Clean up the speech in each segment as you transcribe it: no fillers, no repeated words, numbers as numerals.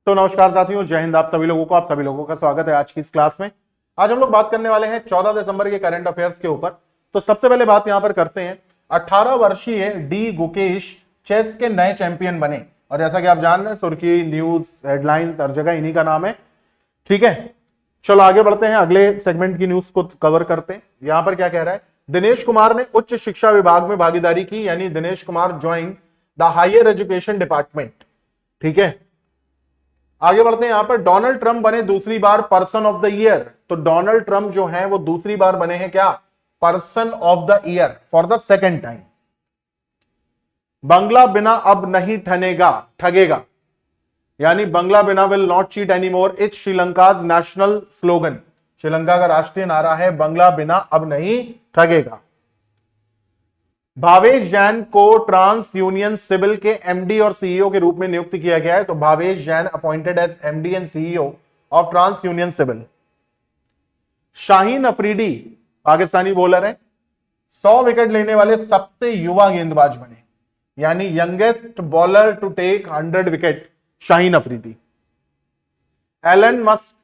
तो नमस्कार साथियों, जय हिंद। आप सभी लोगों का स्वागत है आज की इस क्लास में। आज हम लोग बात करने वाले हैं 14 दिसंबर के करंट अफेयर्स के ऊपर। तो सबसे पहले बात यहां पर करते हैं, 18 वर्षीय डी गुकेश चेस के नए चैंपियन बने। और जैसा कि आप जान रहे हैं, सुर्खी, न्यूज, हेडलाइंस हर जगह इन्हीं का नाम है। ठीक है, चलो आगे बढ़ते हैं, अगले सेगमेंट की न्यूज को कवर करते हैं। यहां पर क्या कह रहा है, दिनेश कुमार ने उच्च शिक्षा विभाग में भागीदारी की, यानी Dinesh Kumar join the higher education department. ठीक है, आगे बढ़ते हैं। यहां पर डोनाल्ड ट्रंप बने दूसरी बार पर्सन ऑफ द ईयर। तो डोनाल्ड ट्रंप जो है वो दूसरी बार बने हैं क्या, person of the year for the second time. बंगला बिना अब नहीं ठगेगा, यानी बंगला बिना will not cheat any more, it's Sri Lanka's national slogan. Sri Lanka का राष्ट्रीय नारा है बंगला बिना अब नहीं ठगेगा। भावेश जैन को ट्रांस यूनियन सिविल के एमडी और सीईओ के रूप में नियुक्त किया गया है। तो Bhavesh Jain appointed as MD and CEO of TransUnion CIBIL. Shaheen Afridi Pakistani bowler है, 100 विकेट लेने वाले सबसे युवा गेंदबाज बने, यानी youngest bowler to take 100 wicket Shaheen Afridi. Elon Musk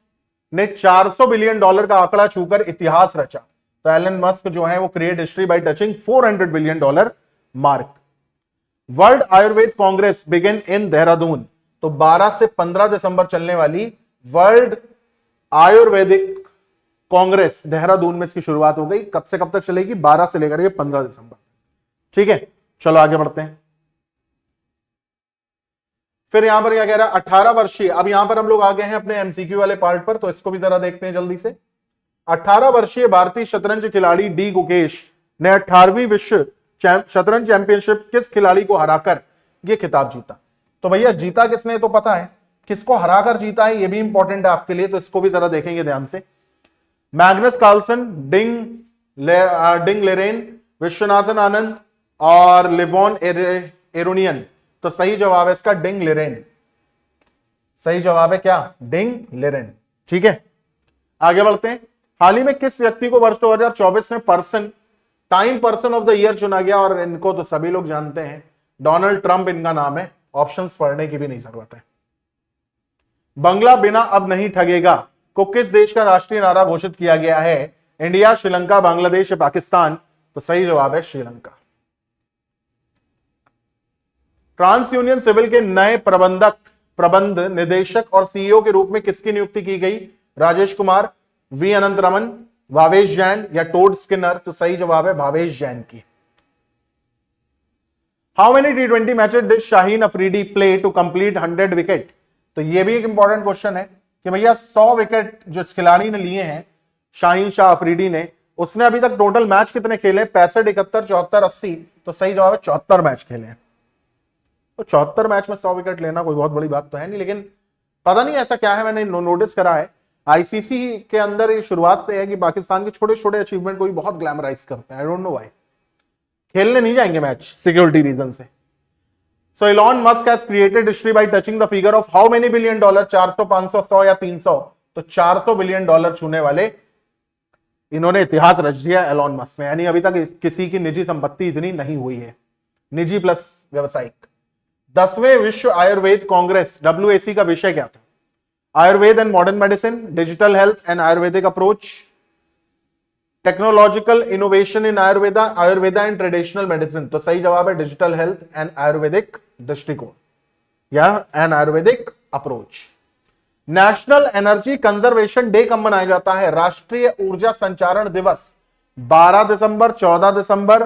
ने $400 बिलियन का आंकड़ा छूकर इतिहास रचा। तो एलन मस्क जो है वो create history by touching $400 billion mark. World Ayurveda Congress begin in Dehradun. तो 12 से 15 दिसंबर चलने वाली वर्ल्ड आयुर्वेदिक कांग्रेस देहरादून में इसकी शुरुआत हो गई। कब से कब तक चलेगी, 12 से लेकर के 15 दिसंबर। ठीक है, चलो आगे बढ़ते हैं। फिर यहां पर क्या कह रहा है, 18 वर्षीय, अब यहां पर हम लोग आ गए हैं अपने एमसीक्यू वाले पार्ट पर, तो इसको भी जरा देखते हैं जल्दी से। 18 वर्षीय भारतीय शतरंज खिलाड़ी डी गुकेश ने 18वीं विश्व शतरंज चैंपियनशिप किस खिलाड़ी को हराकर यह खिताब जीता। तो भैया जीता किसने तो पता है, किसको हराकर जीता है ये भी इंपॉर्टेंट है आपके लिए, तो इसको भी जरा देखेंगे ध्यान से। मैग्नस कार्लसन, डिंग लेरेन, विश्वनाथन आनंद और लिवॉन एरोनियन। तो सही जवाब है इसका डिंग लेरेन। सही जवाब है क्या, डिंग लेरेन। ठीक है, आगे बढ़ते हैं। हाल ही में किस व्यक्ति को वर्ष 2024 में time person of the year चुना गया, और इनको तो सभी लोग जानते हैं, डोनाल्ड ट्रंप इनका नाम है, ऑप्शंस पढ़ने की भी नहीं जरूरत है। बंगला बिना अब नहीं ठगेगा को किस देश का राष्ट्रीय नारा घोषित किया गया है, इंडिया, श्रीलंका, बांग्लादेश या पाकिस्तान। तो सही जवाब है श्रीलंका। ट्रांस यूनियन सिविल के नए प्रबंध निदेशक और सीईओ के रूप में किसकी नियुक्ति की गई, राजेश कुमार, वी अनंत रमन, भावेश जैन या टोड स्किनर। तो सही जवाब है भावेश जैन की। How many T20 matches did Shaheen Afridi play to complete 100 wicket. तो यह भी एक इंपॉर्टेंट क्वेश्चन है कि भैया 100 विकेट जो इस खिलाड़ी ने लिए हैं शाहीन शाह अफरीदी ने, उसने अभी तक टोटल मैच कितने खेले, 65, 71, 74, 80। तो सही जवाब है 74 मैच खेले। तो 74 मैच में 100 विकेट लेना कोई बहुत बड़ी बात तो है नहीं, लेकिन पता नहीं ऐसा क्या है, मैंने नोटिस करा है आईसीसी के अंदर ये शुरुआत से है कि पाकिस्तान के छोटे छोटे अचीवमेंट को भी बहुत ग्लैमराइज करते हैं। I don't know why. खेलने नहीं जाएंगे मैच सिक्योरिटी रीजन से। सो Elon Musk has created history by touching the figure of how many billion dollar, 400, 500, 100 या 300। तो 400 बिलियन डॉलर छूने वाले इन्होंने इतिहास रच दिया एलॉन मस्क ने, यानी अभी तक किसी की निजी संपत्ति इतनी नहीं हुई है, निजी प्लस व्यवसायिक। 10वें विश्व आयुर्वेद कांग्रेस WAC का विषय क्या था, Ayurveda and modern medicine, digital health and Ayurvedic approach, technological innovation in Ayurveda and traditional medicine. तो सही जवाब है डिजिटल हेल्थ एंड आयुर्वेदिक दृष्टिकोण या an Ayurvedic approach. National energy conservation day कब मनाया जाता है, राष्ट्रीय ऊर्जा संचारण दिवस 12 दिसंबर, 14 दिसंबर,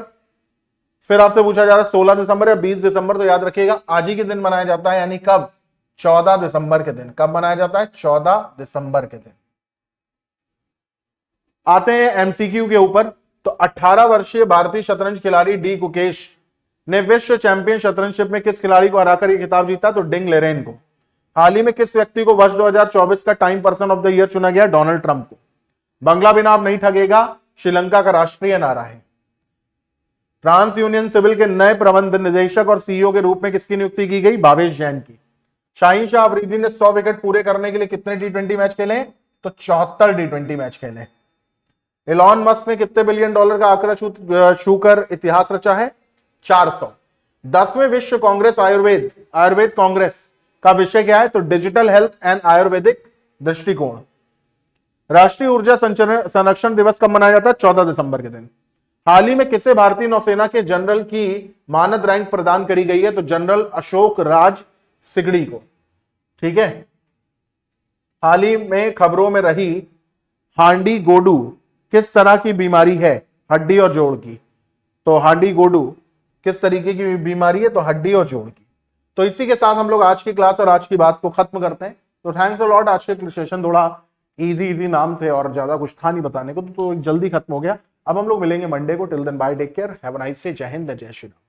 फिर आपसे पूछा जा रहा है 16 दिसंबर या 20 दिसंबर। तो याद रखिएगा आज ही के दिन मनाया जाता है, यानी कब, 14 दिसंबर के दिन। कब मनाया जाता है, 14 दिसंबर के दिन। आते हैं एमसीक्यू के ऊपर। तो 18 वर्षीय भारतीय शतरंज खिलाड़ी डी गुकेश ने विश्व चैंपियन शतरंजशिप में किस खिलाड़ी को हराकर यह खिताब जीता, तो डिंग लेरेन को। हाल ही में किस व्यक्ति को वर्ष 2024 का time person of the year चुना गया, डोनाल्ड ट्रंप को। बंगला बिना अब नहीं ठगेगा श्रीलंका का राष्ट्रीय नारा है। ट्रांस यूनियन सिविल के नए प्रबंध निदेशक और सीईओ के रूप में किसकी नियुक्ति की गई, भावेश जैन की। शाहीन शाह अफरीदी ने 100 विकेट पूरे करने के लिए कितने T20 मैच खेले, तो 74 T20 मैच खेले। इलॉन मस्क ने कितने बिलियन डॉलर का आंकड़ा छूकर इतिहास रचा है, 400। 10वें विश्व कांग्रेस आयुर्वेद कांग्रेस का विषय क्या है? तो डिजिटल हेल्थ एंड आयुर्वेदिक दृष्टिकोण। राष्ट्रीय ऊर्जा संरक्षण दिवस कब मनाया जाता है? 14 दिसंबर के दिन। हाल ही में किसे भारतीय नौसेना के जनरल की मानद रैंक प्रदान करी गई है? तो जनरल अशोक राज सिगड़ी को। ठीक है। हाल ही में खबरों में रही हांडी गोडू किस तरह की बीमारी है? हड्डी और जोड़ की। तो हांडी गोडू किस तरीके की बीमारी है? तो हड्डी और जोड़ की। तो इसी के साथ हम लोग आज की क्लास और आज की बात को खत्म करते हैं। तो थैंक्स अ लॉट। आज के सेशन थोड़ा इजी नाम थे और ज्यादा कुछ था नहीं बताने को, तो जल्दी खत्म हो गया। अब हम लोग मिलेंगे मंडे को। Till then bye, take care, have a nice day. जय हिंद, जय श्री राम।